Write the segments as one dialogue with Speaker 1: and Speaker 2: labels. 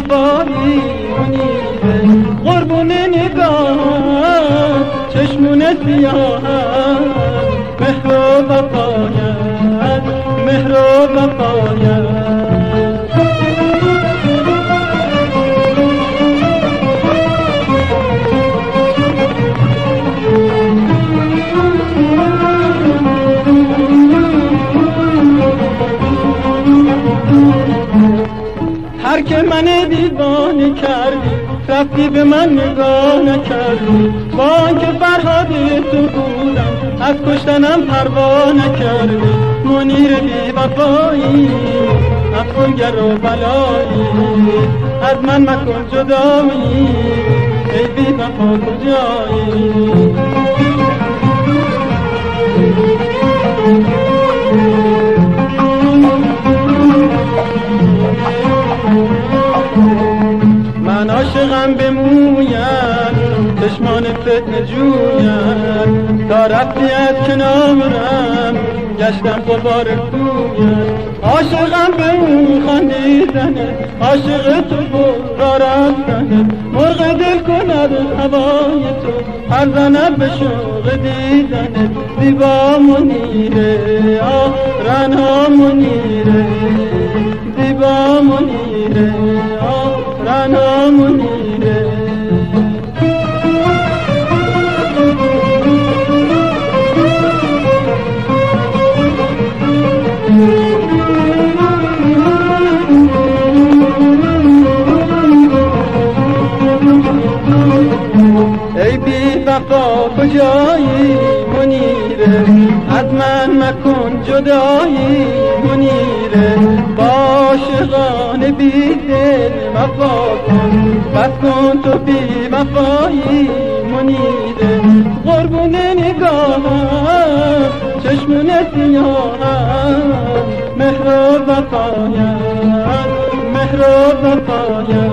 Speaker 1: وفایی منیره، قربون نگاهت چشمون سیاهت، مهر و وفایت، مهر و وفایت. هر که من دیوانه کردی رفتی به من نگاه نکردی، با آنکه فرهاد تو بودم از کشتنم پروا نکردی. منیر بی وفایی افسونگر و بلایی، از من مکن جدایی ای بی وفا کجایی. من عاشقم به مویت چشمان فتنه جویت، تا رفتی از کنارم گشتم غبار کویت. عاشقم به اون خندیدنه، عاشق تو را رفتنه، مرغ دل کند هوای تو پر زند به شوق دیدنه. زیبا منیره آه رنا منیره، زیبا منیره آه رنا منیره. ای بی وفا کجایی منیره، از من مکن جدایی منیره. با عاشقان بی دل وفا کن، بس کن تو بی وفایی منیره. قربون نگاهت چشمون سیاهت، مهر و وفایت، مهر و وفایت.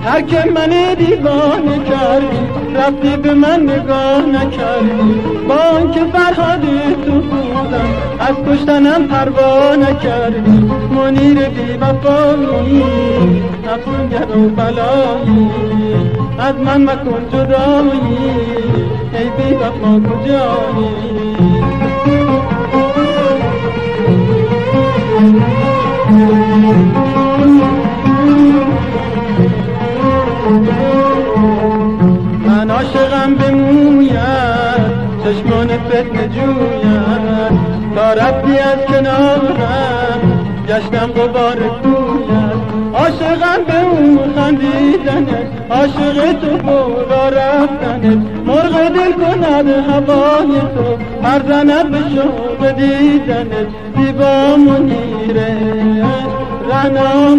Speaker 1: هر که من دیوانه کردی رفتی به من نگاه نکردی، با آنکه فرهاد تو بودم از کشتنم پروا نکردی. منیر بی وفایی افسونگر و بلایی، از من مکن جدایی ای بی وفا کجایی. من عاشقم به مویت چشمان فتنه جویت، تا رفتی از کنارم گشتم غبار کویت. عاشقم به اون خندیدنت، عاشق تو را رفتنت، مرغ دل کند هوای تو پر زند به شوق دیدنت. زیبا منیره رنا